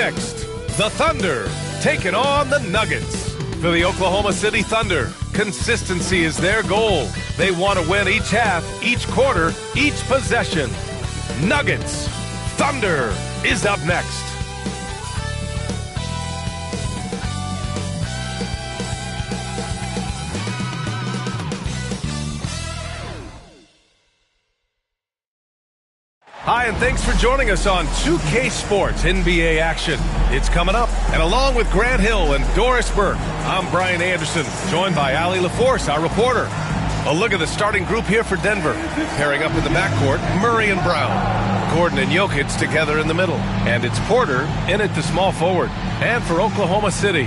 next. The Thunder taking on the Nuggets. For the Oklahoma City Thunder, consistency is their goal. They want to win each half, each quarter, each possession. Nuggets, Thunder is up next. Hi, and thanks for joining us on 2K Sports NBA action. It's coming up, and along with Grant Hill and Doris Burke, I'm Brian Anderson, joined by Allie LaForce, our reporter. A look at the starting group here for Denver. Pairing up in the backcourt, Murray and Brown. Gordon and Jokic together in the middle. And it's Porter in at the small forward. And for Oklahoma City,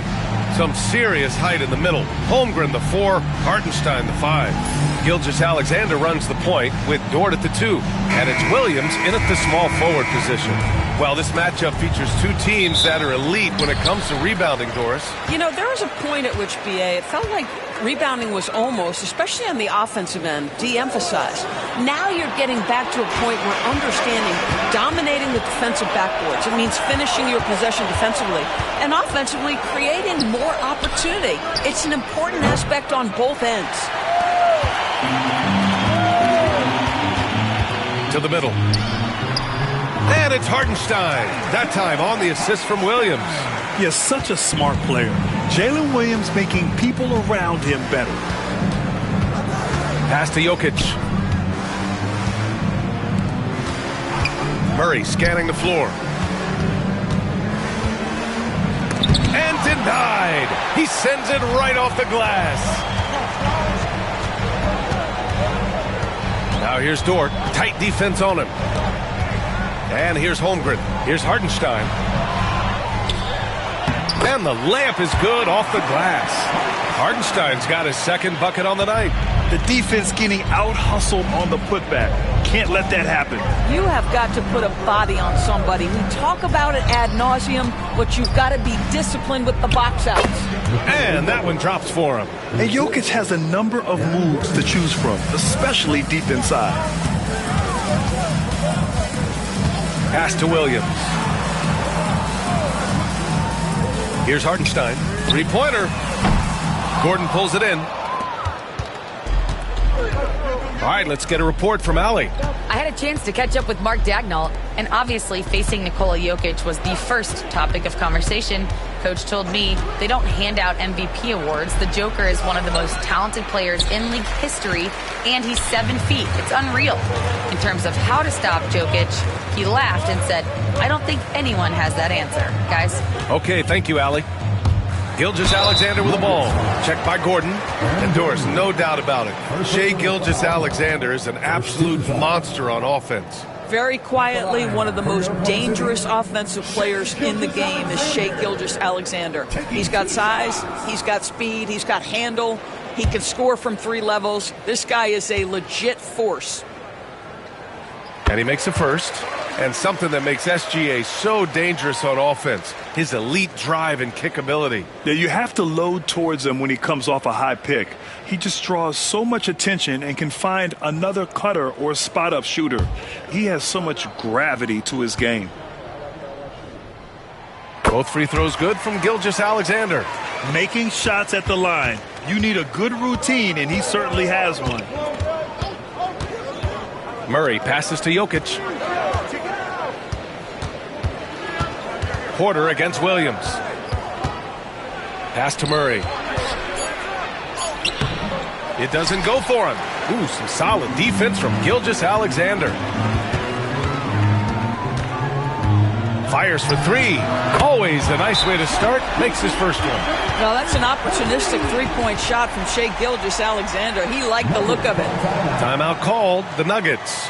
some serious height in the middle. Holmgren the 4, Hartenstein the 5. Gilgeous-Alexander runs the point with Dort at the 2. And it's Williams in at the small forward position. Well, this matchup features two teams that are elite when it comes to rebounding, Doris. You know, there was a point at which, BA, it felt like rebounding was almost, especially on the offensive end, de-emphasized. Now you're getting back to a point where understanding dominating the defensive backboards. It means finishing your possession defensively and offensively creating more opportunity. It's an important aspect on both ends. To the middle. And it's Hartenstein. That time on the assist from Williams. He is such a smart player. Jalen Williams making people around him better. Pass to Jokic. Murray scanning the floor. And denied. He sends it right off the glass. Now here's Dort. Tight defense on him. And here's Holmgren. Here's Hartenstein. And the layup is good off the glass. Hartenstein's got his second bucket on the night. The defense getting out-hustled on the putback. Can't let that happen. You have got to put a body on somebody. We talk about it ad nauseum, but you've got to be disciplined with the box outs. And that one drops for him. And Jokic has a number of moves to choose from, especially deep inside. Pass to Williams. Here's Hartenstein. Three-pointer. Gordon pulls it in. All right, let's get a report from Allie. I had a chance to catch up with Mark Dagnall, and obviously facing Nikola Jokic was the first topic of conversation. Coach told me they don't hand out MVP awards. The Joker is one of the most talented players in league history, and he's 7 feet. It's unreal. In terms of how to stop Jokic, he laughed and said, I don't think anyone has that answer, guys. Okay, thank you, Allie. Gilgeous-Alexander with the ball. Checked by Gordon. And Doris, no doubt about it. Shai Gilgeous-Alexander is an absolute monster on offense. Very quietly, one of the most dangerous offensive players in the game is Shai Gilgeous-Alexander. He's got size, he's got speed, he's got handle, he can score from 3 levels. This guy is a legit force. And he makes a first. And something that makes SGA so dangerous on offense, his elite drive and kickability. Yeah, you have to load towards him when he comes off a high pick. He just draws so much attention and can find another cutter or spot-up shooter. He has so much gravity to his game. Both free throws good from Gilgeous-Alexander. Making shots at the line. You need a good routine, and he certainly has one. Murray passes to Jokic. Porter against Williams. Pass to Murray. It doesn't go for him. Ooh, some solid defense from Gilgeous-Alexander. Fires for 3. Always a nice way to start. Makes his first one. Well, that's an opportunistic three-point shot from Shai Gilgeous-Alexander. He liked the look of it. Timeout called. The Nuggets.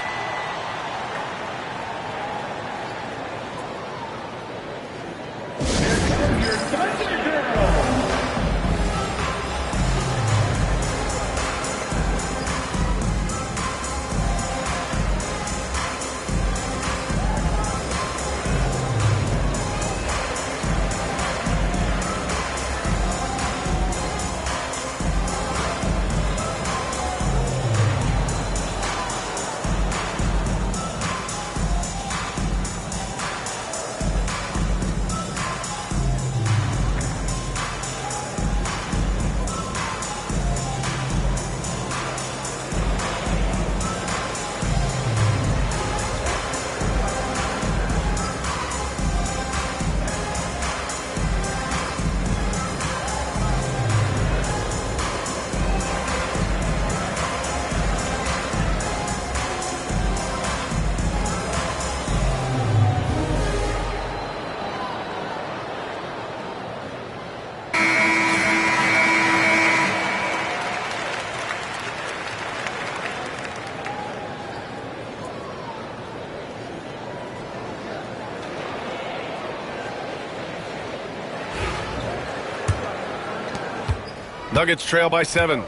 Nuggets trail by 7.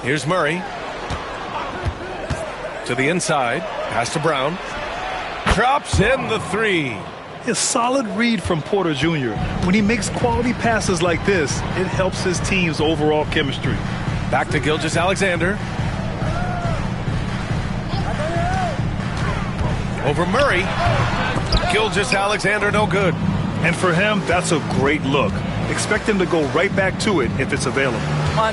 Here's Murray. To the inside. Pass to Brown. Drops in the 3. A solid read from Porter Jr. When he makes quality passes like this, it helps his team's overall chemistry. Back to Gilgeous-Alexander. Over Murray. Gilgeous-Alexander no good. And for him, that's a great look. Expect him to go right back to it if it's available.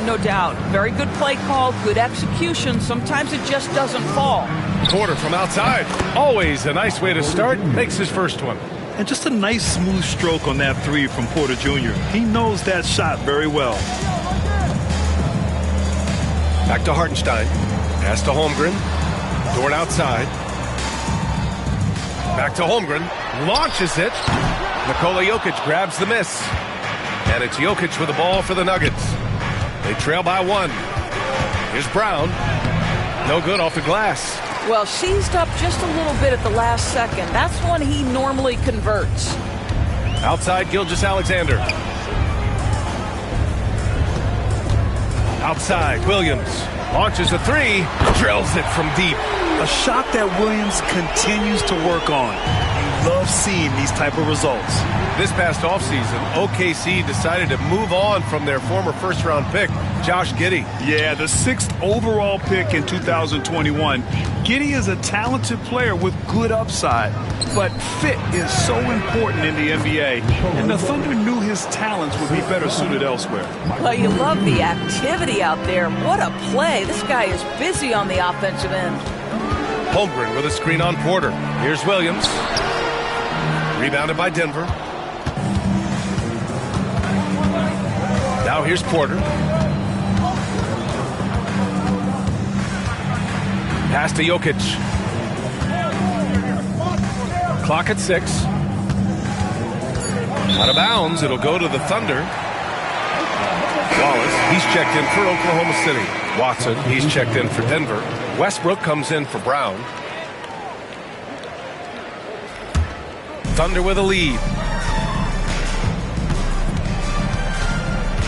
No doubt. Very good play call, good execution. Sometimes it just doesn't fall. Porter from outside. Always a nice way to start. Makes his first one. And just a nice smooth stroke on that 3 from Porter Jr. He knows that shot very well. Back to Hartenstein. Pass to Holmgren. Dort outside. Back to Holmgren. Launches it. Nikola Jokic grabs the miss. And it's Jokic with the ball for the Nuggets. They trail by 1. Here's Brown. No good off the glass. Well, seized up just a little bit at the last second. That's when he normally converts. Outside Gilgeous-Alexander. Outside Williams. Launches a 3. Drills it from deep. A shot that Williams continues to work on. You love seeing these type of results. This past offseason, OKC decided to move on from their former first-round pick, Josh Giddey. Yeah, the 6th overall pick in 2021. Giddey is a talented player with good upside, but fit is so important in the NBA, and the Thunder knew his talents would be better suited elsewhere. Well, you love the activity out there. What a play. This guy is busy on the offensive end. Holmgren with a screen on Porter. Here's Williams. Rebounded by Denver. Now here's Porter. Pass to Jokic. Clock at 6. Out of bounds. It'll go to the Thunder. Wallace, he's checked in for Oklahoma City. Watson, he's checked in for Denver. Westbrook comes in for Brown. Thunder with a lead.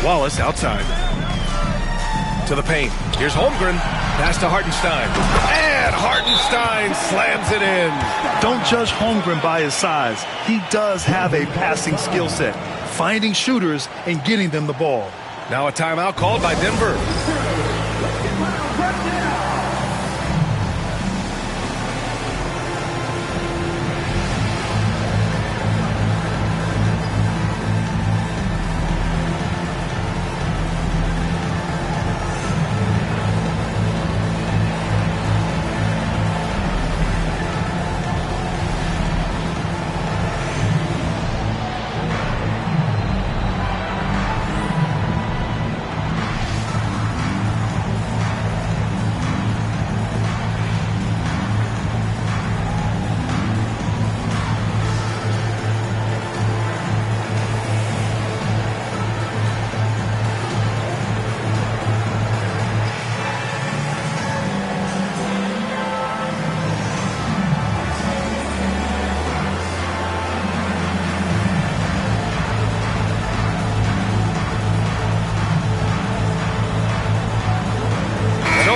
Wallace outside. To the paint. Here's Holmgren. Pass to Hartenstein. And Hartenstein slams it in. Don't judge Holmgren by his size. He does have a passing skill set, finding shooters and getting them the ball. Now a timeout called by Denver.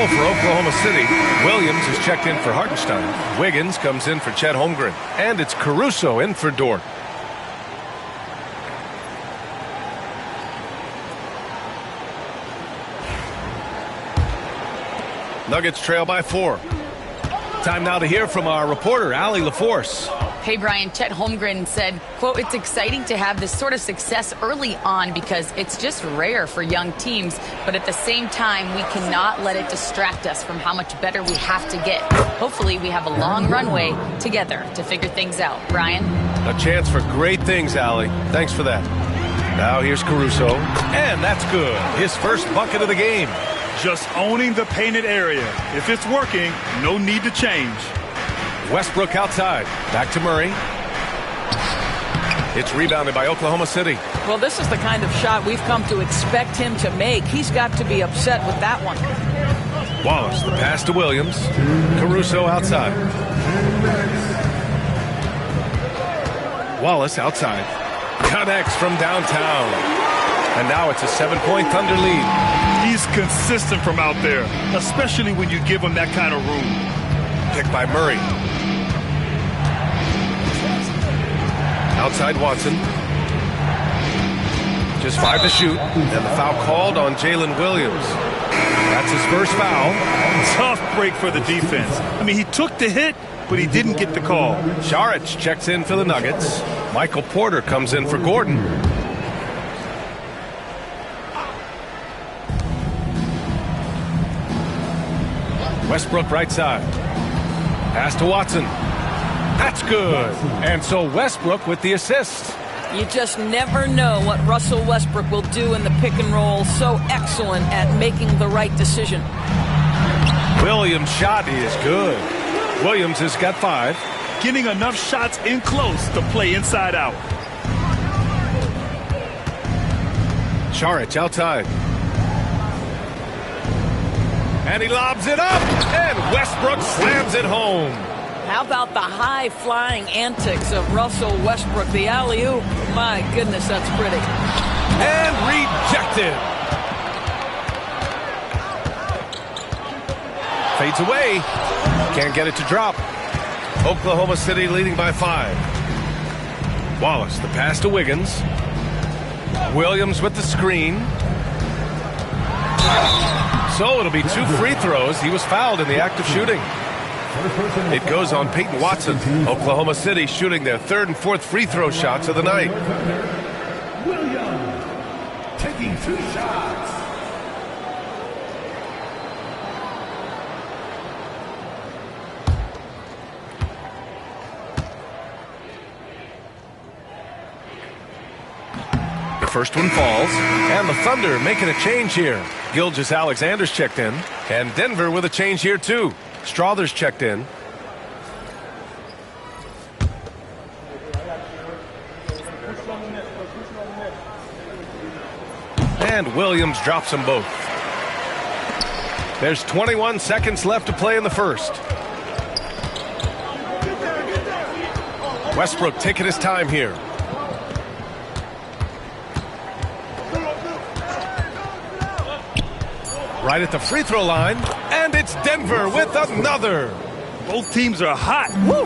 For Oklahoma City, Williams is checked in for Hartenstein. Wiggins comes in for Chet Holmgren. And it's Caruso in for Dort. Nuggets trail by 4. Time now to hear from our reporter, Allie LaForce. Hey, Brian, Chet Holmgren said, quote, "It's exciting to have this sort of success early on because it's just rare for young teams. But at the same time, we cannot let it distract us from how much better we have to get. Hopefully, we have a long runway together to figure things out." Brian? A chance for great things, Allie. Thanks for that. Now here's Caruso. And that's good. His first bucket of the game. Just owning the painted area. If it's working, no need to change. Westbrook outside. Back to Murray. It's rebounded by Oklahoma City. Well, this is the kind of shot we've come to expect him to make. He's got to be upset with that one. Wallace, the pass to Williams. Caruso outside. Wallace outside. Connects from downtown. And now it's a 7-point Thunder lead. He's consistent from out there, especially when you give him that kind of room. Picked by Murray. Outside Watson. Just 5 to shoot. And the foul called on Jalen Williams. That's his first foul. Tough break for the defense. I mean, he took the hit, but he didn't get the call. Saric checks in for the Nuggets. Michael Porter comes in for Gordon. Westbrook right side. Pass to Watson. That's good. And so Westbrook with the assist. You just never know what Russell Westbrook will do in the pick and roll. So excellent at making the right decision. Williams' shot is good. Williams has got 5. Getting enough shots in close to play inside out. Saric outside. And he lobs it up. And Westbrook slams it home. How about the high-flying antics of Russell Westbrook? The alley-oop. My goodness, that's pretty. And rejected. Fades away. Can't get it to drop. Oklahoma City leading by 5. Wallace, the pass to Wiggins. Williams with the screen. So it'll be 2 free throws. He was fouled in the act of shooting. It goes on Peyton Watson. Oklahoma City shooting their 3rd and 4th free throw shots of the night. Williams taking 2 shots. The first one falls, and the Thunder making a change here. Gilgeous-Alexander's checked in, and Denver with a change here too. Strother's checked in. And Williams drops them both. There's 21 seconds left to play in the first. Westbrook taking his time here. Right at the free throw line, and it's Denver with another. Both teams are hot. Woo!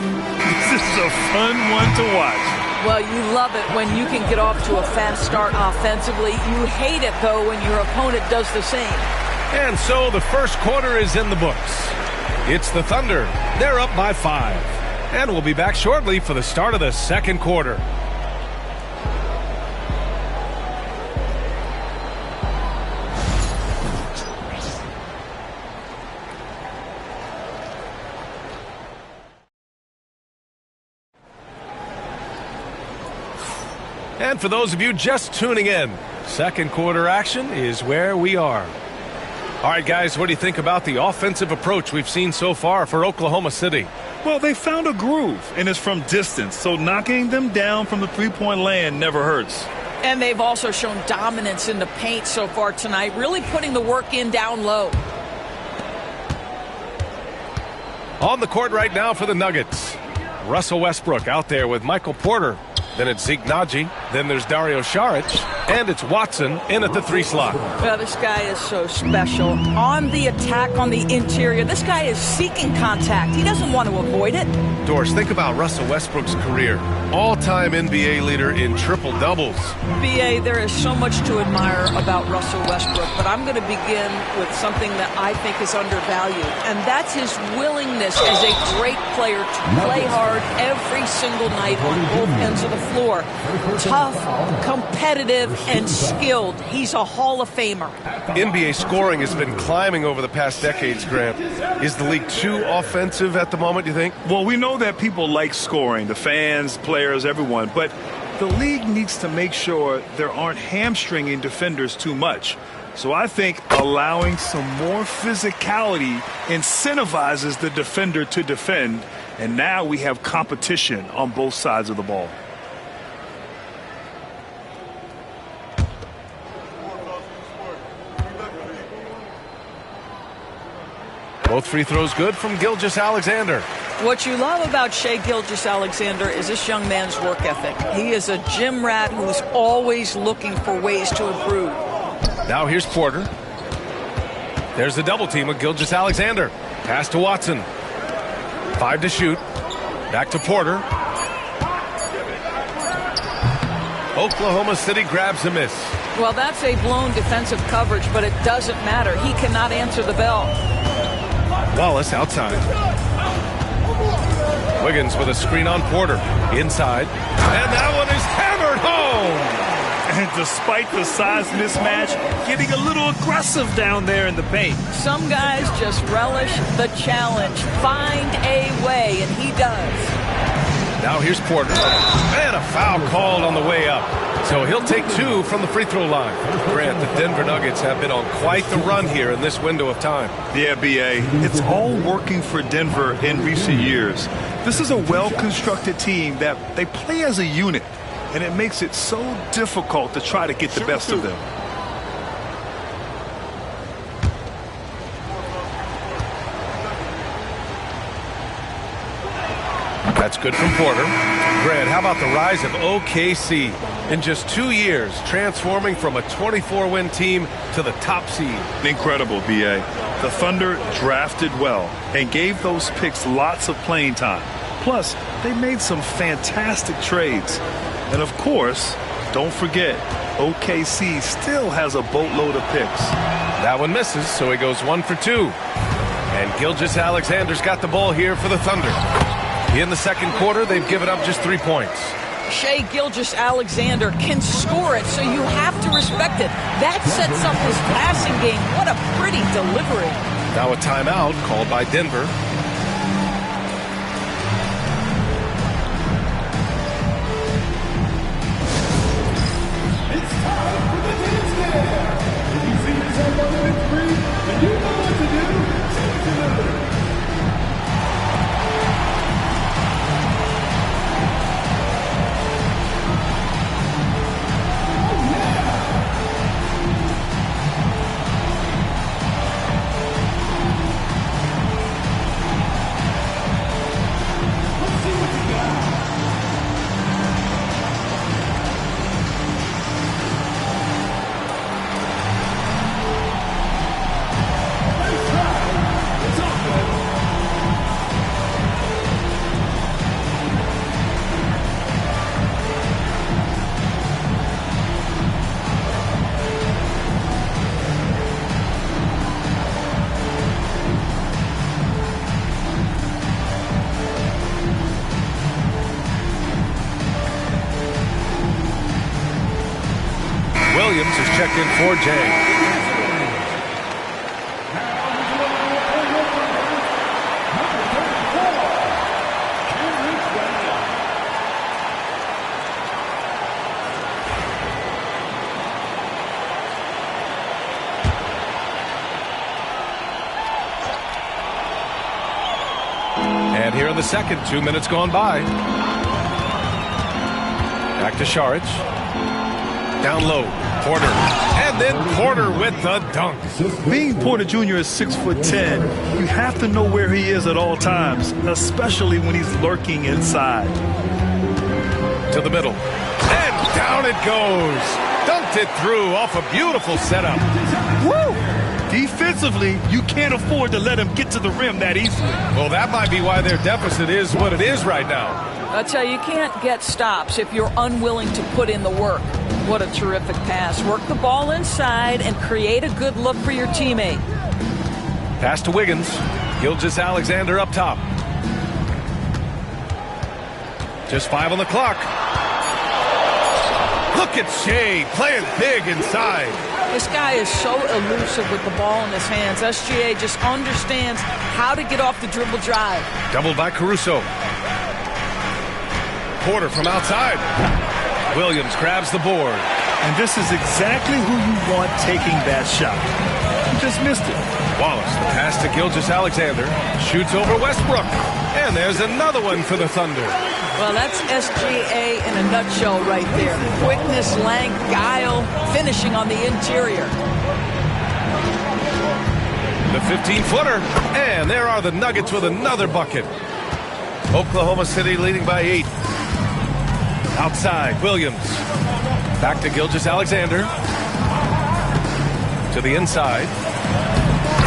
This is a fun one to watch. Well, you love it when you can get off to a fast start offensively. You hate it, though, when your opponent does the same. And so the first quarter is in the books. It's the Thunder. They're up by 5. And we'll be back shortly for the start of the second quarter. And for those of you just tuning in, second quarter action is where we are. All right, guys, what do you think about the offensive approach we've seen so far for Oklahoma City? Well, they found a groove, and it's from distance, so knocking them down from the three-point land never hurts. And they've also shown dominance in the paint so far tonight, really putting the work in down low. On the court right now for the Nuggets. Russell Westbrook out there with Michael Porter. Then it's Zeke Naji. Then there's Dario Saric. And it's Watson in at the 3 slot. Well, this guy is so special. On the attack on the interior, this guy is seeking contact. He doesn't want to avoid it. Doris, think about Russell Westbrook's career. All-time NBA leader in triple-doubles. B.A., there is so much to admire about Russell Westbrook, but I'm going to begin with something that I think is undervalued, and that's his willingness as a great player to play hard every single night on both ends of the floor. Tough, competitive, and skilled. He's a Hall of Famer. NBA scoring has been climbing over the past decades, Grant. Is the league too offensive at the moment, do you think? Well, we know that people like scoring, the fans, players, everyone, but the league needs to make sure there aren't hamstringing defenders too much. So I think allowing some more physicality incentivizes the defender to defend, and now we have competition on both sides of the ball. Both free throws good from Gilgeous-Alexander. What you love about Shai Gilgeous-Alexander is this young man's work ethic. He is a gym rat who is always looking for ways to improve. Now here's Porter. There's the double team with Gilgeous-Alexander. Pass to Watson. 5 to shoot. Back to Porter. Oklahoma City grabs a miss. Well, that's a blown defensive coverage, but it doesn't matter. He cannot answer the bell. Wallace outside. Wiggins with a screen on Porter. Inside. And that one is hammered home. And despite the size mismatch, getting a little aggressive down there in the paint. Some guys just relish the challenge. Find a way, and he does. Now here's Porter. And a foul called on the way up. So he'll take 2 from the free throw line. Grant, the Denver Nuggets have been on quite the run here in this window of time. Yeah, B.A., it's all working for Denver in recent years. This is a well-constructed team that they play as a unit, and it makes it so difficult to try to get the best of them. That's good from Porter. Grant, how about the rise of OKC? In just 2 years, transforming from a 24-win team to the top seed. Incredible, B.A. The Thunder drafted well and gave those picks lots of playing time. Plus, they made some fantastic trades. And of course, don't forget, OKC still has a boatload of picks. That one misses, so he goes 1 for 2. And Gilgeous-Alexander's got the ball here for the Thunder. In the second quarter, they've given up just 3 points. Shai Gilgeous-Alexander can score it, so you have to respect it. That sets up his passing game. What a pretty delivery. Now a timeout called by Denver. It's time for the dance dance. If you see yourself on the screen and you know what to do, take it to them. Williams is checked in for Jay. And here in the second, 2 minutes gone by. Back to Saric. Down low, Porter. And then Porter with the dunk. Being Porter Jr. is 6'10", you have to know where he is at all times, especially when he's lurking inside. To the middle. And down it goes. Dunked it through off a beautiful setup. Woo! Defensively, you can't afford to let him get to the rim that easily. Well, that might be why their deficit is what it is right now. I tell you can't get stops if you're unwilling to put in the work. What a terrific pass. Work the ball inside and create a good look for your teammate. Pass to Wiggins. Gilgeous-Alexander up top. Just 5 on the clock. Look at Shai playing big inside. This guy is so elusive with the ball in his hands. SGA just understands how to get off the dribble drive. Doubled by Caruso. Porter from outside. Williams grabs the board. And this is exactly who you want taking that shot. You just missed it. Wallace, the pass to Gilgeous-Alexander. Shoots over Westbrook. And there's another one for the Thunder. Well, that's SGA in a nutshell right there. Quickness, length, guile, finishing on the interior. The 15-footer. And there are the Nuggets with another bucket. Oklahoma City leading by 8. Outside, Williams. Back to Gilgeous-Alexander. To the inside.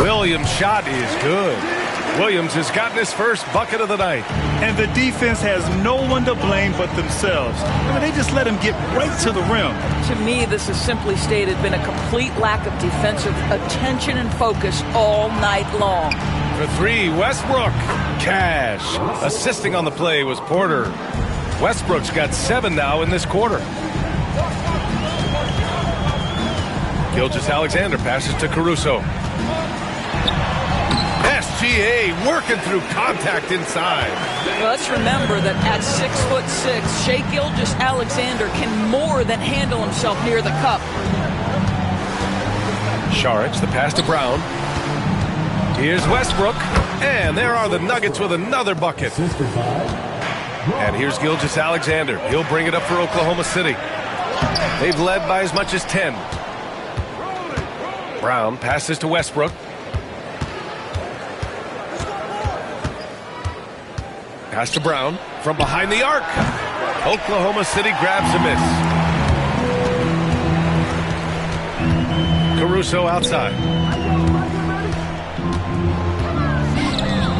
Williams' shot is good. Williams has gotten his first bucket of the night. And the defense has no one to blame but themselves. I mean, they just let him get right to the rim. To me, this is simply stated been a complete lack of defensive attention and focus all night long. For 3, Westbrook. Cash. Assisting on the play was Porter. Westbrook's got 7 now in this quarter. Gilgeous-Alexander passes to Caruso. SGA working through contact inside. Well, let's remember that at 6'6", Shai Gilgeous-Alexander can more than handle himself near the cup. Saric, the pass to Brown. Here's Westbrook. And there are the Nuggets with another bucket. And here's Gilgeous-Alexander. He'll bring it up for Oklahoma City. They've led by as much as 10. Brown passes to Westbrook. Pass to Brown from behind the arc. Oklahoma City grabs a miss. Caruso outside.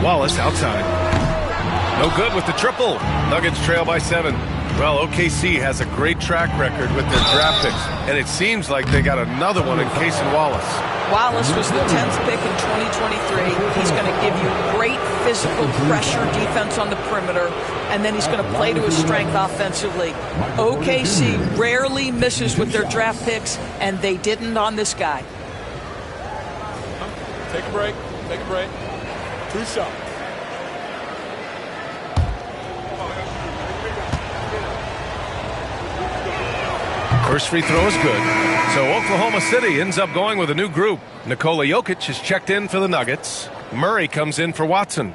Wallace outside. No good with the triple. Nuggets trail by 7. Well, OKC has a great track record with their draft picks, and it seems like they got another one in Cason Wallace. Wallace was the 10th pick in 2023. He's going to give you great physical pressure defense on the perimeter, and then he's going to play to his strength offensively. OKC rarely misses with their draft picks, and they didn't on this guy. Take a break. Take a break. 2 shots. First free throw is good. So Oklahoma City ends up going with a new group. Nikola Jokic is checked in for the Nuggets. Murray comes in for Watson.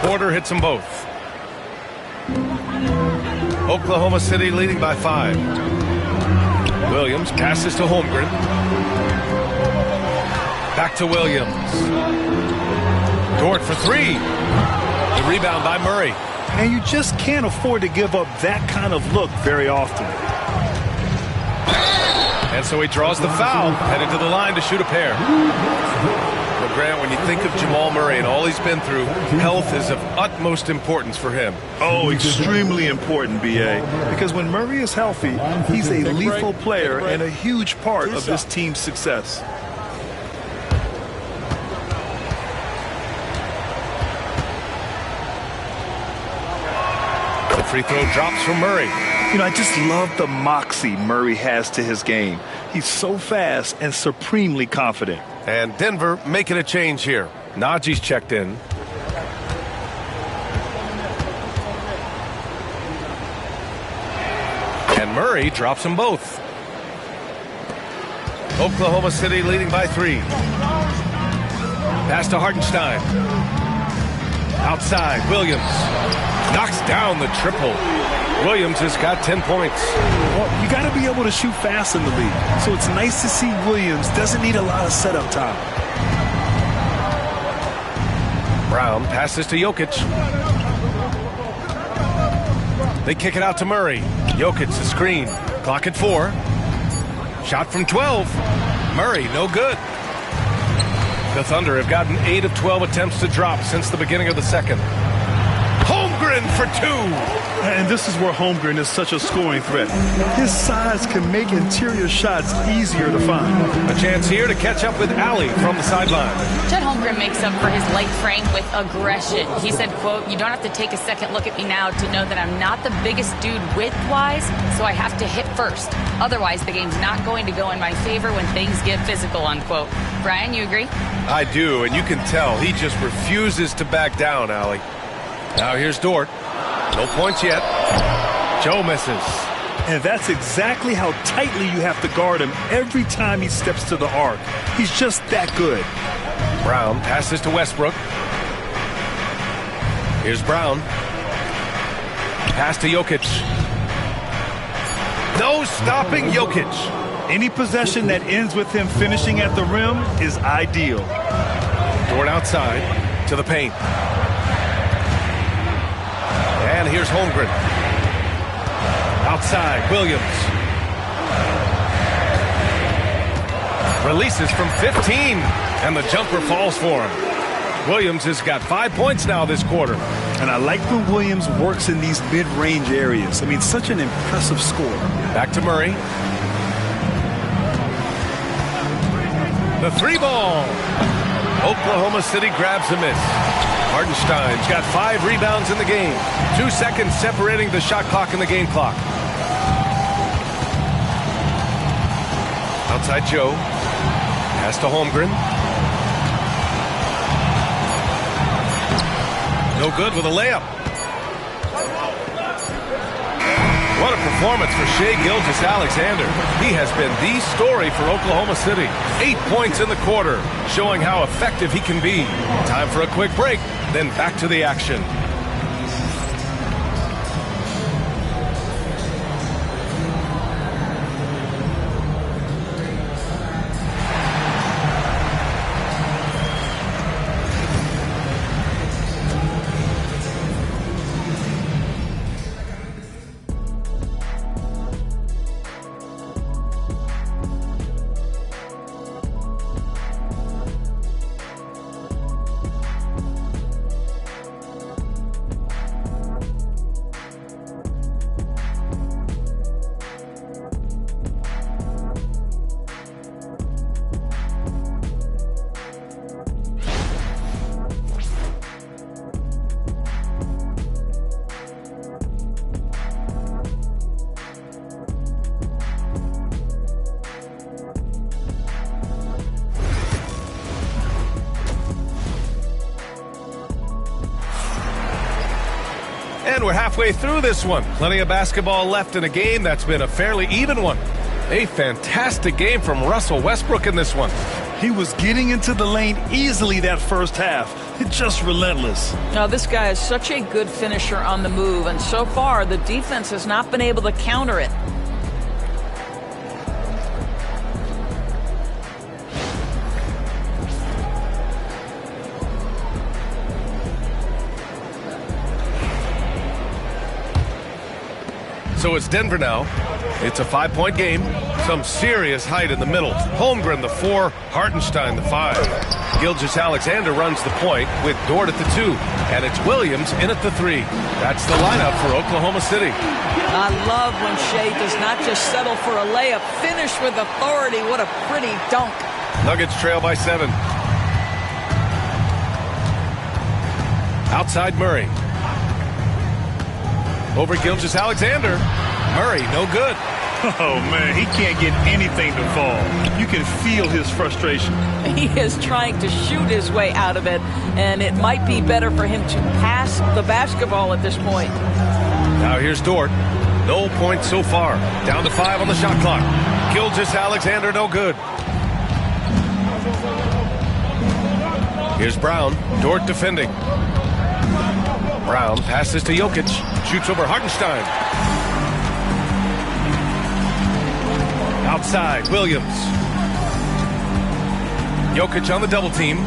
Porter hits them both. Oklahoma City leading by 5. Williams passes to Holmgren. Back to Williams. Dort for 3. The rebound by Murray. And you just can't afford to give up that kind of look very often. And so he draws the foul, headed to the line to shoot a pair. Well, Grant, when you think of Jamal Murray and all he's been through, health is of utmost importance for him. Oh, extremely important, B.A. Because when Murray is healthy, he's a lethal player and a huge part of this team's success. The free throw drops from Murray. You know, I just love the moxie Murray has to his game. He's so fast and supremely confident. And Denver making a change here. Najee's checked in. And Murray drops them both. Oklahoma City leading by 3. Pass to Hartenstein. Outside, Williams. Knocks down the triple. Williams has got 10 points. Well, you got to be able to shoot fast in the league. So it's nice to see Williams doesn't need a lot of setup time. Brown passes to Jokic. They kick it out to Murray. Jokic the screen. Clock at 4. Shot from 12. Murray no good. The Thunder have gotten 8 of 12 attempts to drop since the beginning of the second. Holmgren for 2. And this is where Holmgren is such a scoring threat. His size can make interior shots easier to find. A chance here to catch up with Allie from the sideline. Chet Holmgren makes up for his light frame with aggression. He said, quote, "You don't have to take a second look at me now to know that I'm not the biggest dude width-wise, so I have to hit first. Otherwise, the game's not going to go in my favor when things get physical," unquote. Brian, you agree? I do, and you can tell he just refuses to back down, Allie. Now here's Dort. No points yet. Joe misses. And that's exactly how tightly you have to guard him every time he steps to the arc. He's just that good. Brown passes to Westbrook. Here's Brown. Pass to Jokic. No stopping Jokic. Any possession that ends with him finishing at the rim is ideal. Dort outside to the paint. And here's Holmgren. Outside, Williams. Releases from 15, and the jumper falls for him. Williams has got 5 points now this quarter. And I like when Williams works in these mid-range areas. I mean, such an impressive score. Back to Murray. The three ball. Oklahoma City grabs a miss. Hartenstein's got 5 rebounds in the game. 2 seconds separating the shot clock and the game clock. Outside Joe. Pass to Holmgren. No good with a layup. What a performance for Shai Gilgeous-Alexander. He has been the story for Oklahoma City. 8 points in the quarter, showing how effective he can be. Time for a quick break, then back to the action. And we're halfway through this one. Plenty of basketball left in a game that's been a fairly even one. A fantastic game from Russell Westbrook in this one. He was getting into the lane easily that first half. Just relentless. Now, this guy is such a good finisher on the move, and so far the defense has not been able to counter it. So it's Denver now. It's a 5-point game. Some serious height in the middle. Holmgren, the 4. Hartenstein, the 5. Gilgeous-Alexander runs the point with Dort at the 2. And it's Williams in at the 3. That's the lineup for Oklahoma City. I love when Shai does not just settle for a layup. Finish with authority. What a pretty dunk. Nuggets trail by 7. Outside Murray. Over Gilgeous-Alexander. Murray, no good. Oh, man, he can't get anything to fall. You can feel his frustration. He is trying to shoot his way out of it, and it might be better for him to pass the basketball at this point. Now here's Dort. No points so far. Down to 5 on the shot clock. Gilgeous-Alexander, no good. Here's Brown. Dort defending. Brown passes to Jokic. Shoots over Hartenstein. Outside, Williams. Jokic on the double team.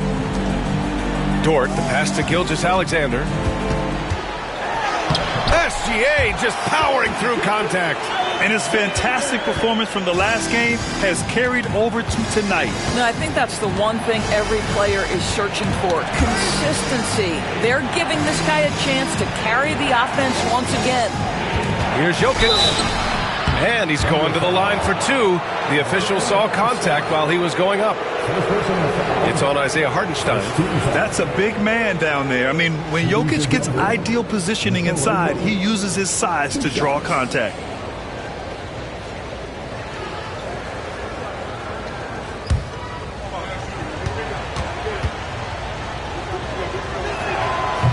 Dort, the pass to Gilgeous-Alexander. SGA just powering through contact. And his fantastic performance from the last game has carried over to tonight. No, I think that's the one thing every player is searching for. Consistency. They're giving this guy a chance to carry the offense once again. Here's Jokic. And he's going to the line for 2. The official saw contact while he was going up. It's on Isaiah Hartenstein. That's a big man down there. I mean, when Jokic gets ideal positioning inside, he uses his size to draw contact.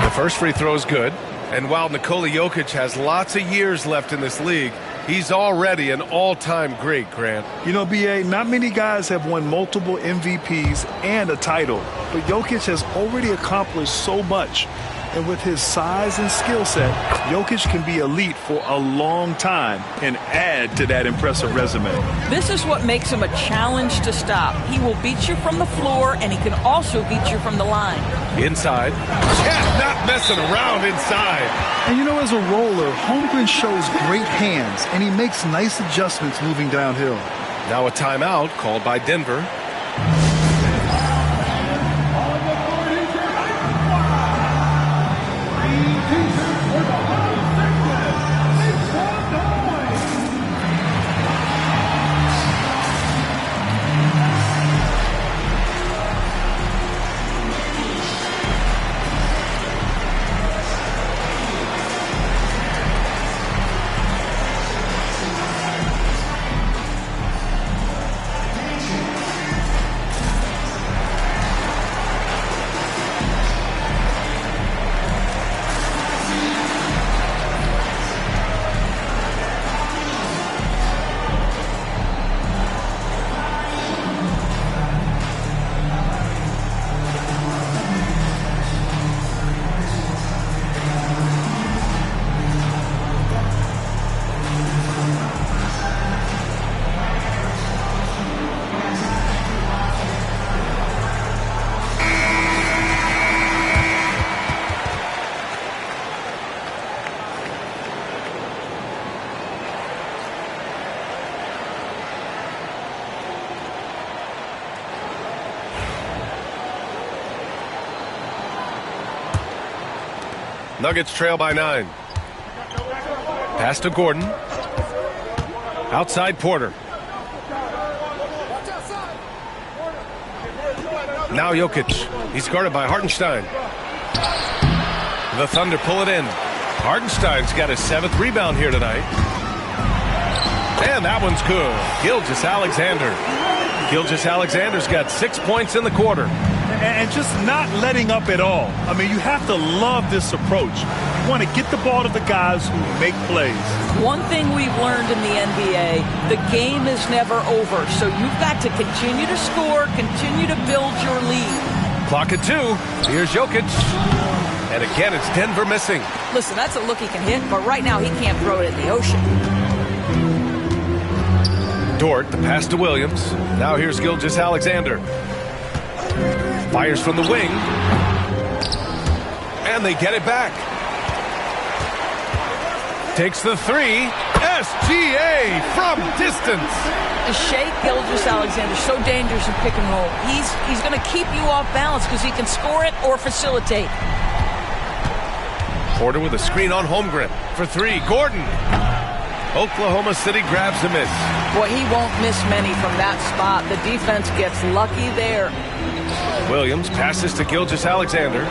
The first free throw is good. And while Nikola Jokic has lots of years left in this league, he's already an all-time great, Grant. You know, B.A., not many guys have won multiple MVPs and a title, but Jokic has already accomplished so much. And with his size and skill set, Jokic can be elite for a long time and add to that impressive resume. This is what makes him a challenge to stop. He will beat you from the floor, and he can also beat you from the line. Inside. Yeah, not messing around inside. And you know, as a roller, Holmgren shows great hands, and he makes nice adjustments moving downhill. Now a timeout called by Denver. Nuggets trail by 9. Pass to Gordon. Outside Porter. Now Jokic. He's guarded by Hartenstein. The Thunder pull it in. Hartenstein's got his 7th rebound here tonight. And that one's good. Gilgeous-Alexander. Gilgeous-Alexander's got 6 points in the quarter. And just not letting up at all. I mean, you have to love this approach. You want to get the ball to the guys who make plays. One thing we've learned in the NBA, the game is never over. So you've got to continue to score, continue to build your lead. Clock at 2. Here's Jokic. And again, it's Denver missing. Listen, that's a look he can hit, but right now he can't throw it in the ocean. Dort, the pass to Williams. Now here's Gilgeous-Alexander. Fires from the wing. And they get it back. Takes the 3. SGA from distance. Shea Gilgeous-Alexander, so dangerous in pick and roll. He's going to keep you off balance because he can score it or facilitate. Porter with a screen on Holmgren for 3. Gordon. Oklahoma City grabs a miss. Boy, he won't miss many from that spot. The defense gets lucky there. Williams passes to Gilgeous-Alexander.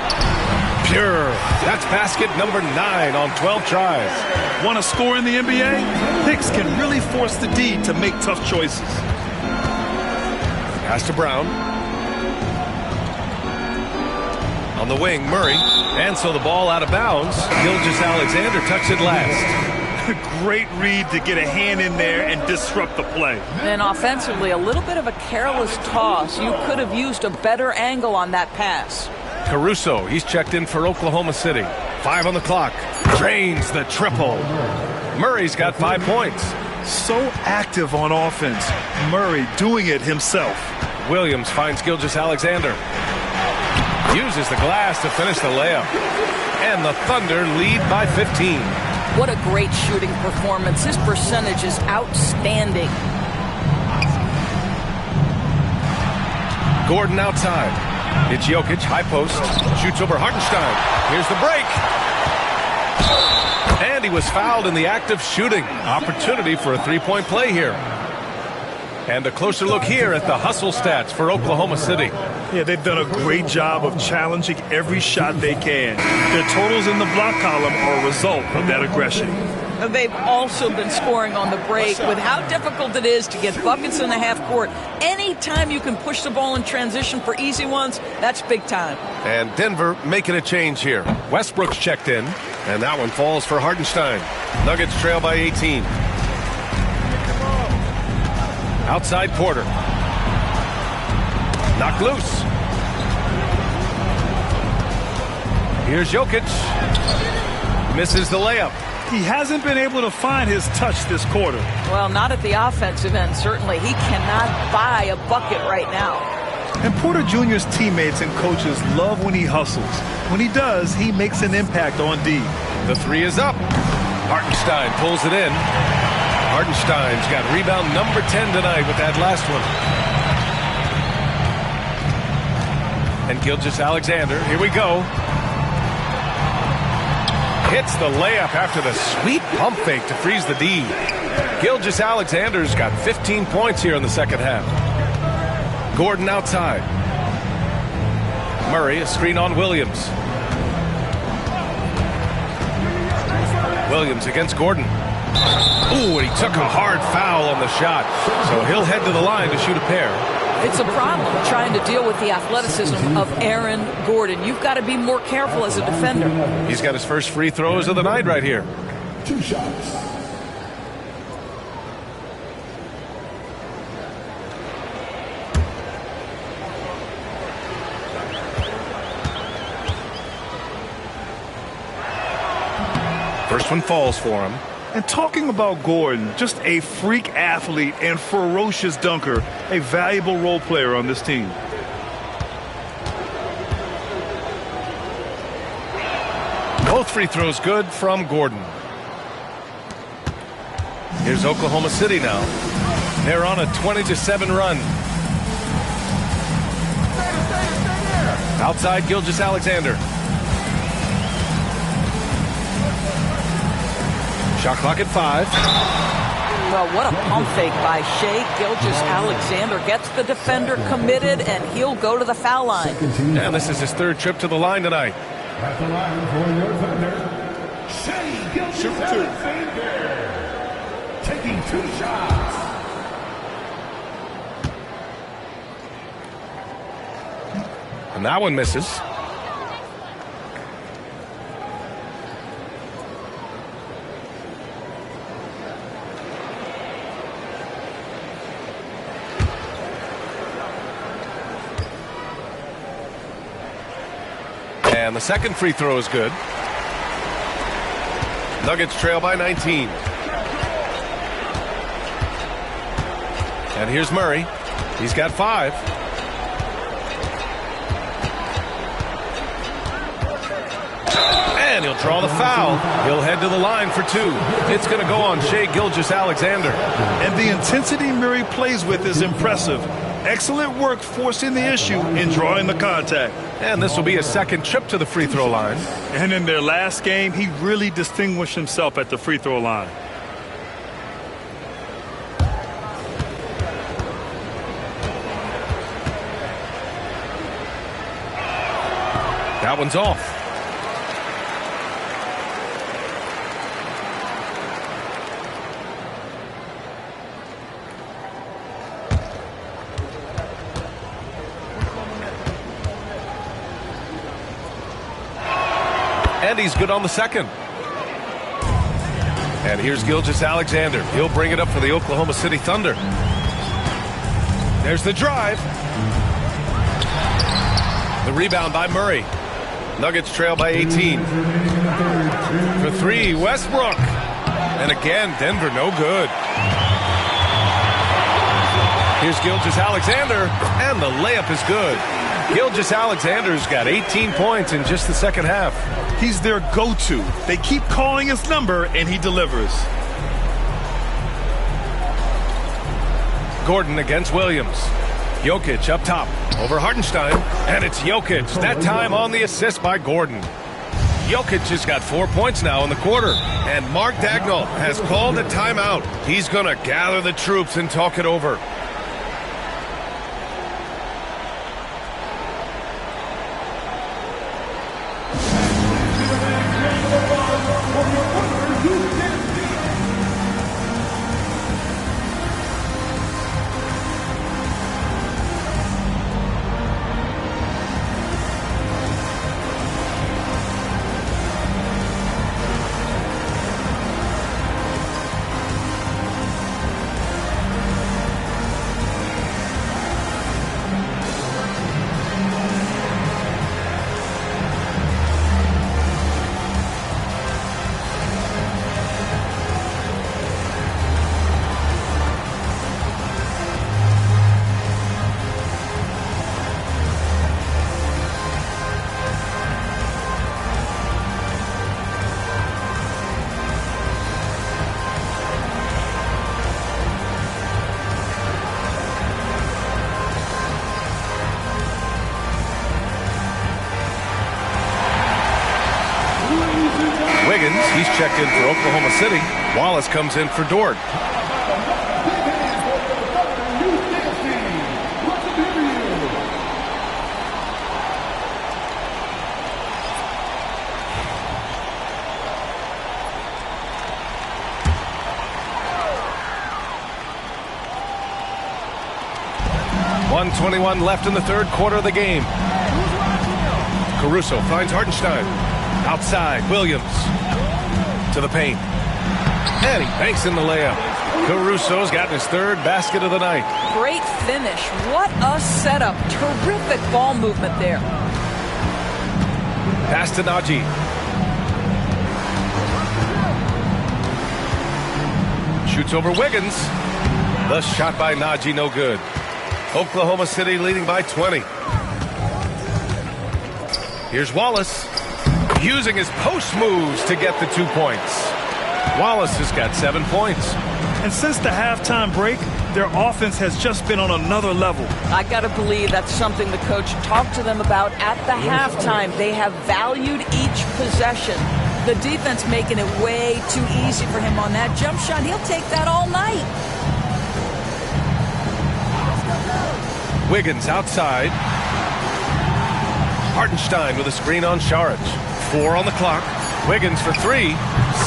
Pure. That's basket number 9 on 12 tries. Want to score in the NBA? Picks can really force the D to make tough choices. Pass to Brown. On the wing, Murray. And so the ball out of bounds. Gilgeous-Alexander tucks it last. Great read to get a hand in there and disrupt the play. And offensively, a little bit of a careless toss. You could have used a better angle on that pass. Caruso, he's checked in for Oklahoma City. 5 on the clock. Drains the triple. Murray's got 5 points. So active on offense. Murray doing it himself. Williams finds Gilgeous-Alexander. Uses the glass to finish the layup. And the Thunder lead by 15. What a great shooting performance. His percentage is outstanding. Gordon outside. It's Jokic, high post. Shoots over Hartenstein. Here's the break. And he was fouled in the act of shooting. Opportunity for a 3-point play here. And a closer look here at the hustle stats for Oklahoma City. Yeah, they've done a great job of challenging every shot they can. Their totals in the block column are a result of that aggression. They've also been scoring on the break with how difficult it is to get buckets in the half court. Anytime you can push the ball in transition for easy ones, that's big time. And Denver making a change here. Westbrook's checked in, and that one falls for Hartenstein. Nuggets trail by 18. Outside Porter. Knocked loose. Here's Jokic. Misses the layup. He hasn't been able to find his touch this quarter. Well, not at the offensive end, certainly. He cannot buy a bucket right now. And Porter Jr.'s teammates and coaches love when he hustles. When he does, he makes an impact on D. The three is up. Hartenstein pulls it in. Hartenstein's got rebound number 10 tonight with that last one. And Gilgeous-Alexander, here we go. Hits the layup after the sweet pump fake to freeze the D. Gilgeous-Alexander's got 15 points here in the second half. Gordon outside. Murray, a screen on Williams. Williams against Gordon. Ooh, and he took a hard foul on the shot. So he'll head to the line to shoot a pair. It's a problem trying to deal with the athleticism of Aaron Gordon. You've got to be more careful as a defender. He's got his first free throws of the night right here. 2 shots. First one falls for him. And talking about Gordon, just a freak athlete and ferocious dunker, a valuable role player on this team. Both free throws good from Gordon. Here's Oklahoma City now. They're on a 20-7 run. Outside Gilgeous-Alexander. Shot clock at 5. Well, what a pump fake by Shai Gilgeous-Alexander. Gets the defender committed, and he'll go to the foul line. And this is his third trip to the line tonight. At the line for your defender, Shai Gilgeous-Alexander. Taking 2 shots. And that one misses. And the second free throw is good. Nuggets trail by 19. And here's Murray. He's got 5. And he'll draw the foul. He'll head to the line for 2. It's going to go on Shai Gilgeous-Alexander. And the intensity Murray plays with is impressive. Excellent work forcing the issue and drawing the contact. And this will be his second trip to the free throw line. And in their last game, he really distinguished himself at the free throw line. That one's off. And he's good on the second. And here's Gilgeous-Alexander. He'll bring it up for the Oklahoma City Thunder. There's the drive. The rebound by Murray. Nuggets trail by 18. For 3, Westbrook. And again, Denver no good. Here's Gilgeous-Alexander, and the layup is good. Gilgeous-Alexander's got 18 points in just the second half. He's their go-to. They keep calling his number, and he delivers. Gordon against Williams. Jokic up top over Hartenstein, and it's Jokic. That time on the assist by Gordon. Jokic has got 4 points now in the quarter, and Mark Daigneault has called a timeout. He's going to gather the troops and talk it over. He's checked in for Oklahoma City. Wallace comes in for Dort. .121 left in the third quarter of the game. Caruso finds Hartenstein. Outside, Williams to the paint. And he banks in the layup. Caruso's gotten his third basket of the night. Great finish. What a setup. Terrific ball movement there. Pass to Najee. Shoots over Wiggins. The shot by Najee, no good. Oklahoma City leading by 20. Here's Wallace, using his post moves to get the 2 points. Wallace has got 7 points. And since the halftime break, their offense has just been on another level. I got to believe that's something the coach talked to them about at the halftime. They have valued each possession. The defense making it way too easy for him on that jump shot. He'll take that all night. Wiggins outside. Hartenstein with a screen on Saric. 4 on the clock. Wiggins for 3.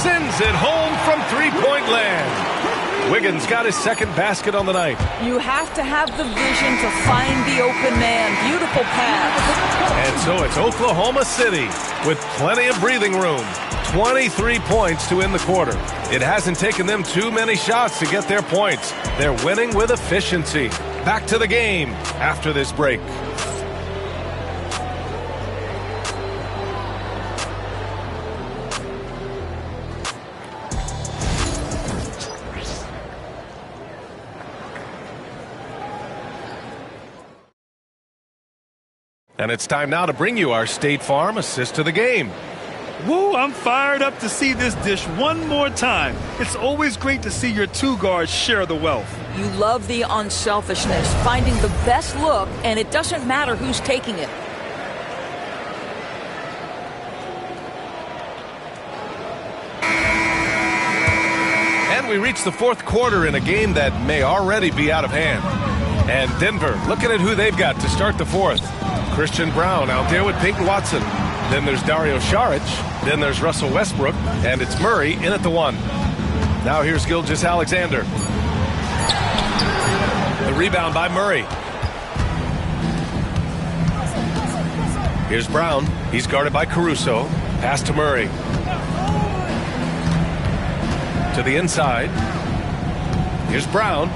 Sends it home from three-point land. Wiggins got his second basket on the night. You have to have the vision to find the open man. Beautiful pass. And so it's Oklahoma City with plenty of breathing room. 23 points to end the quarter. It hasn't taken them too many shots to get their points. They're winning with efficiency. Back to the game after this break. And it's time now to bring you our State Farm assist to the game. Woo, I'm fired up to see this dish one more time. It's always great to see your two guards share the wealth. You love the unselfishness, finding the best look, and it doesn't matter who's taking it. And we reach the fourth quarter in a game that may already be out of hand. And Denver, looking at who they've got to start the fourth. Christian Brown out there with Peyton Watson. Then there's Dario Saric. Then there's Russell Westbrook. And it's Murray in at the 1. Now here's Gilgeous-Alexander. The rebound by Murray. Here's Brown. He's guarded by Caruso. Pass to Murray. To the inside. Here's Brown.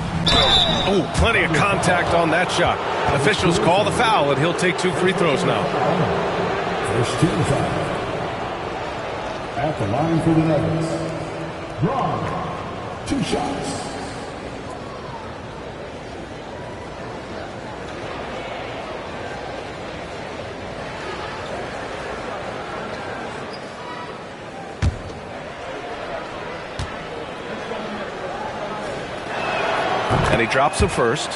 Oh, plenty of contact on that shot. Officials call the foul, and he'll take 2 free throws now. First team foul. At the line for the Nuggets. Brown, 2 shots. And he drops the first.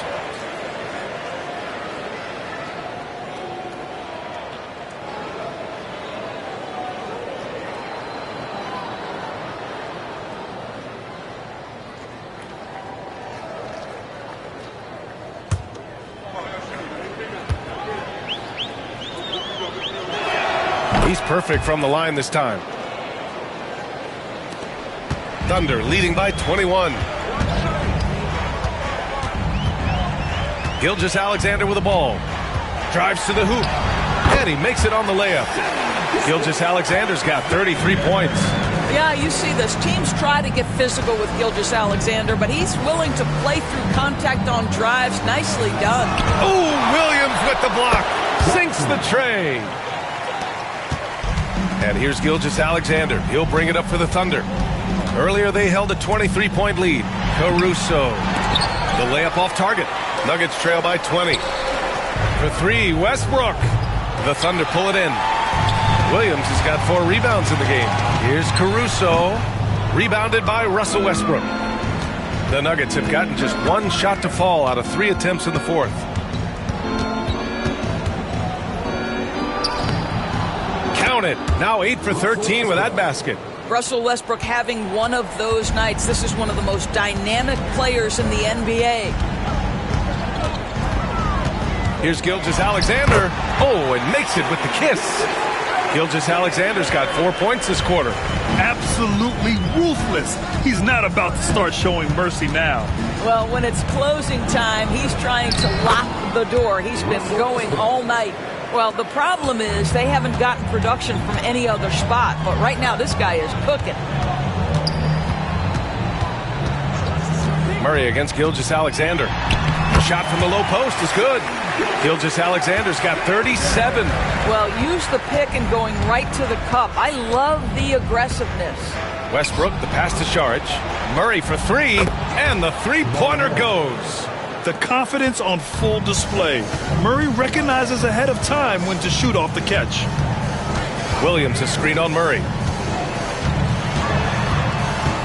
He's perfect from the line this time. Thunder leading by 21. Gilgeous-Alexander with the ball. Drives to the hoop. And he makes it on the layup. Gilgeous-Alexander's got 33 points. Yeah, you see this. Teams try to get physical with Gilgeous-Alexander, but he's willing to play through contact on drives. Nicely done. Oh, Williams with the block. Sinks the tray. And here's Gilgeous-Alexander. He'll bring it up for the Thunder. Earlier they held a 23-point lead. Caruso. The layup off target. Nuggets trail by 20. For 3, Westbrook. The Thunder pull it in. Williams has got 4 rebounds in the game. Here's Caruso. Rebounded by Russell Westbrook. The Nuggets have gotten just 1 shot to fall out of 3 attempts in the fourth. Count it. Now 8 for 13 with that basket. Russell Westbrook having one of those nights. This is one of the most dynamic players in the NBA. Here's Gilgeous-Alexander. Oh, and makes it with the kiss. Gilgeous-Alexander's got 4 points this quarter. Absolutely ruthless. He's not about to start showing mercy now. Well, when it's closing time, he's trying to lock the door. He's been going all night. Well, the problem is they haven't gotten production from any other spot. But right now, this guy is cooking. Murray against Gilgeous-Alexander. The shot from the low post is good. Gilgeous-Alexander's got 37. Well, use the pick and going right to the cup. I love the aggressiveness. Westbrook, the pass to Saric. Murray for three, and the three-pointer goes. The confidence on full display. Murray recognizes ahead of time when to shoot off the catch. Williams a screen on Murray.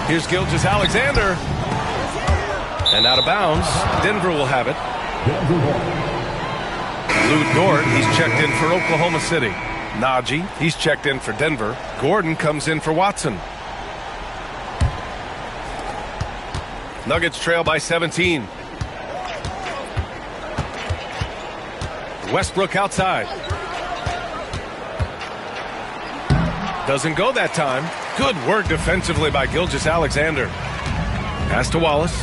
Here's Gilgeous-Alexander. And out of bounds. Denver will have it. Lou Dort, he's checked in for Oklahoma City. Najee, he's checked in for Denver. Gordon comes in for Watson. Nuggets trail by 17. Westbrook outside. Doesn't go that time. Good work defensively by Gilgeous-Alexander. Pass to Wallace.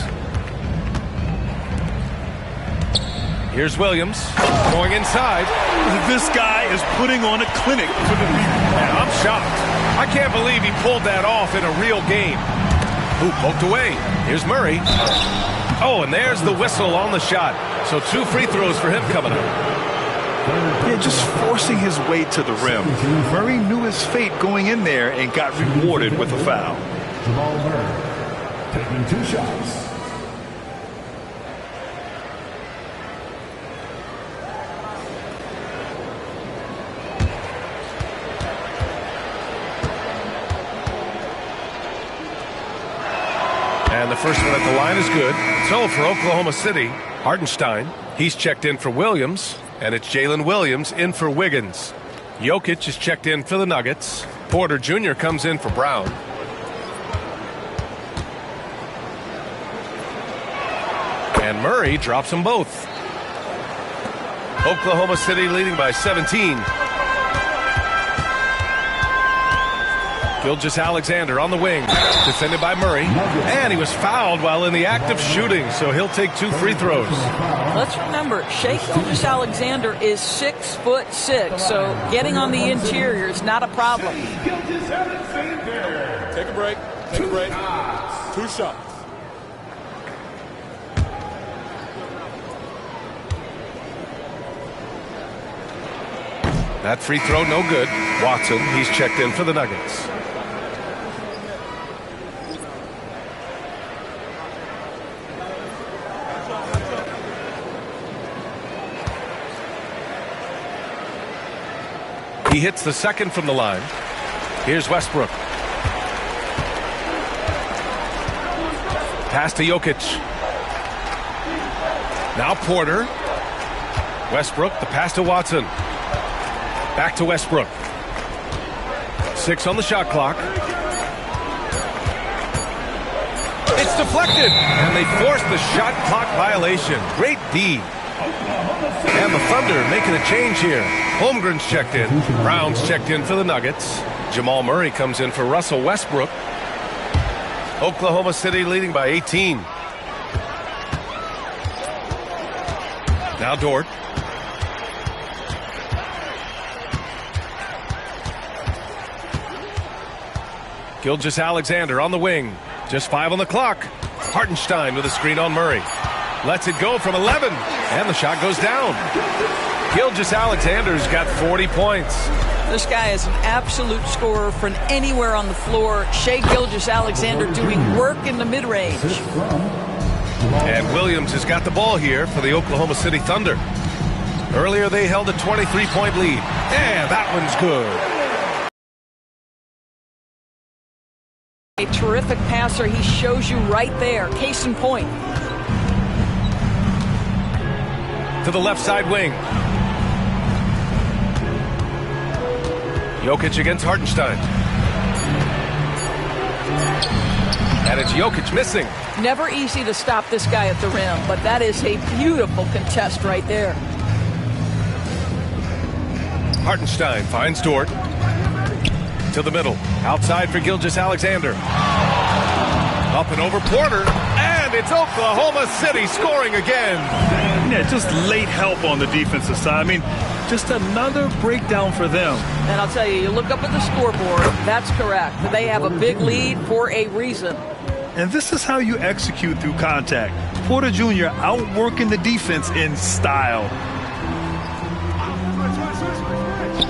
Here's Williams going inside. This guy is putting on a clinic for the people. And I'm shocked. I can't believe he pulled that off in a real game. Who poked away? Here's Murray. Oh, and there's the whistle on the shot. So 2 free throws for him coming up. Yeah, just forcing his way to the rim. Murray knew his fate going in there and got rewarded with a foul. Jamal Murray taking 2 shots. And the first one at the line is good. So for Oklahoma City, Hartenstein, he's checked in for Williams, and it's Jalen Williams in for Wiggins. Jokic is checked in for the Nuggets. Porter Jr. comes in for Brown. And Murray drops them both. Oklahoma City leading by 17. Gilgeous-Alexander on the wing, defended by Murray, and he was fouled while in the act of shooting, so he'll take 2 free throws. Let's remember, Shai Gilgeous-Alexander is 6'6", so getting on the interior is not a problem. Take a break. Take a break. 2 shots. That free throw no good. Watson, he's checked in for the Nuggets. He hits the second from the line. Here's Westbrook. Pass to Jokic. Now Porter. Westbrook, the pass to Watson. Back to Westbrook. 6 on the shot clock. It's deflected, and they force the shot clock violation. Great D. And the Thunder making a change here. Holmgren's checked in. Brown's checked in for the Nuggets. Jamal Murray comes in for Russell Westbrook. Oklahoma City leading by 18. Now Dort. Gilgeous-Alexander on the wing. Just 5 on the clock. Hartenstein with a screen on Murray. Lets it go from 11. And the shot goes down. Gilgeous-Alexander's got 40 points. This guy is an absolute scorer from anywhere on the floor. Shai Gilgeous-Alexander doing work in the mid-range. And Williams has got the ball here for the Oklahoma City Thunder. Earlier they held a 23-point lead. And that one's good. A terrific passer. He shows you right there. Case in point. To the left side wing. Jokic against Hartenstein. And it's Jokic missing. Never easy to stop this guy at the rim, but that is a beautiful contest right there. Hartenstein finds Dort. To the middle. Outside for Gilgeous-Alexander. Up and over Porter. And it's Oklahoma City scoring again. Yeah, just late help on the defensive side. I mean, just another breakdown for them. And I'll tell you, you look up at the scoreboard, that's correct. They have a big lead for a reason. And this is how you execute through contact. Porter Jr. outworking the defense in style.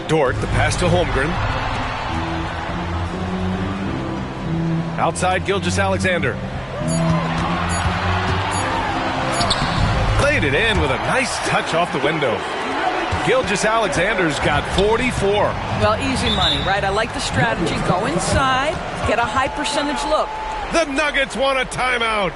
Dort, the pass to Holmgren. Outside Gilgeous-Alexander. Laid it in with a nice touch off the window. Gilgeous-Alexander's got 44. Well, easy money, right? I like the strategy. Go inside, get a high percentage look. The Nuggets want a timeout.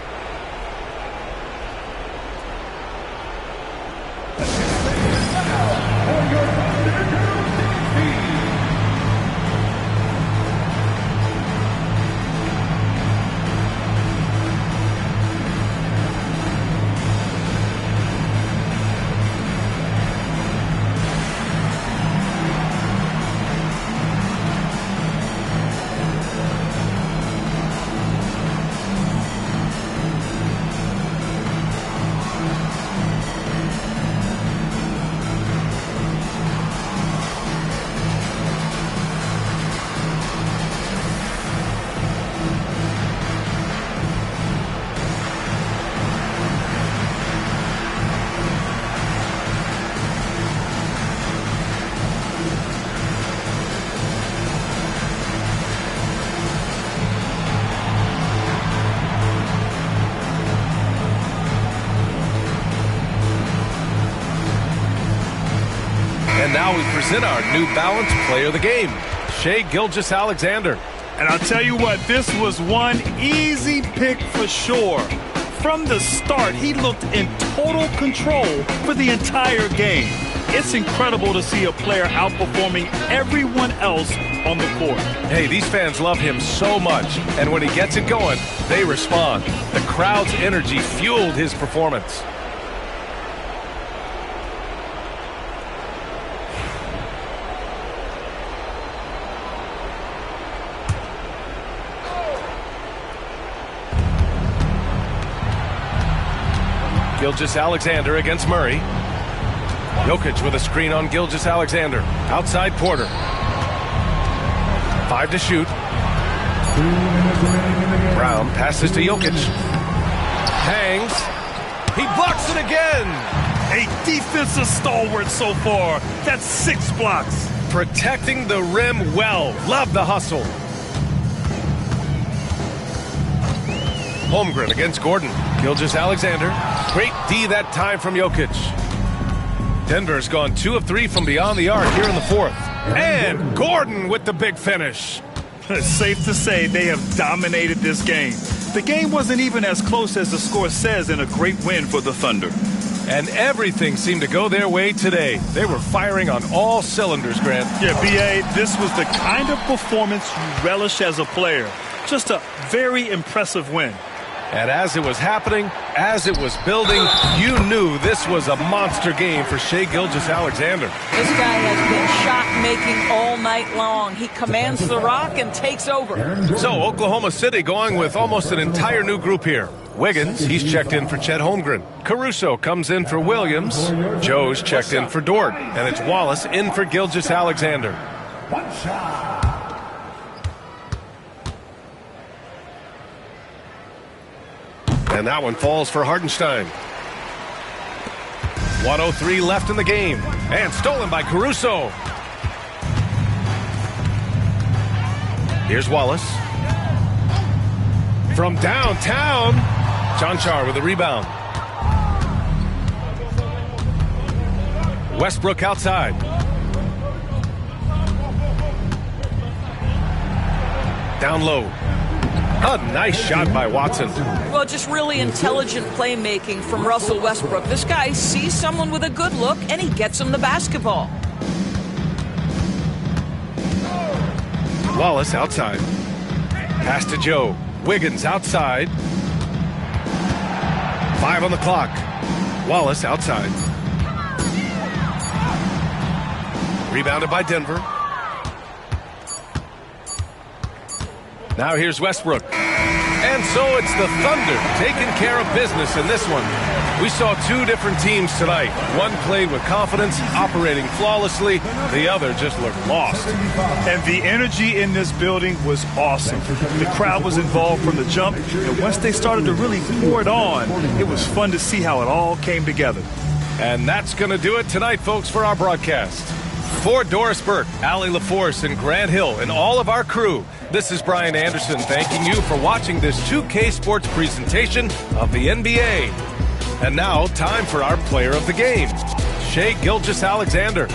And now we present our New Balance Player of the Game, Shai Gilgeous-Alexander. And I'll tell you what, this was one easy pick for sure. From the start, he looked in total control for the entire game. It's incredible to see a player outperforming everyone else on the court. Hey, these fans love him so much, and when he gets it going, they respond. The crowd's energy fueled his performance. Gilgeous-Alexander against Murray. Jokic with a screen on Gilgeous-Alexander. Outside Porter. 5 to shoot. Brown passes to Jokic. Hangs. He blocks it again. A defensive stalwart so far. That's 6 blocks. Protecting the rim well. Love the hustle. Holmgren against Gordon. Gilgeous-Alexander. Great D that time from Jokic. Denver's gone 2 of 3 from beyond the arc here in the fourth. And Gordon with the big finish. It's safe to say they have dominated this game. The game wasn't even as close as the score says in a great win for the Thunder. And everything seemed to go their way today. They were firing on all cylinders, Grant. Yeah, B.A., this was the kind of performance you relish as a player. Just a very impressive win. And as it was happening, as it was building, you knew this was a monster game for Shai Gilgeous-Alexander. This guy has been shot-making all night long. He commands the rock and takes over. So Oklahoma City going with almost an entire new group here. Wiggins, he's checked in for Chet Holmgren. Caruso comes in for Williams. Joe's checked in for Dort. And it's Wallace in for Gilgeous-Alexander. One shot. And that one falls for Hartenstein. 1:03 left in the game. And stolen by Caruso. Here's Wallace. From downtown. Jonchar with the rebound. Westbrook outside. Down low. A nice shot by Watson. Well, just really intelligent playmaking from Russell Westbrook. This guy sees someone with a good look, and he gets him the basketball. Wallace outside. Pass to Joe. Wiggins outside. 5 on the clock. Wallace outside. Rebounded by Denver. Now here's Westbrook. And so it's the Thunder taking care of business in this one. We saw two different teams tonight. One played with confidence, operating flawlessly. The other just looked lost. And the energy in this building was awesome. The crowd was involved from the jump, and once they started to really pour it on, it was fun to see how it all came together. And that's going to do it tonight, folks, for our broadcast. For Doris Burke, Allie LaForce, and Grant Hill, and all of our crew, this is Brian Anderson thanking you for watching this 2K Sports presentation of the NBA. And now, time for our player of the game, Shai Gilgeous-Alexander.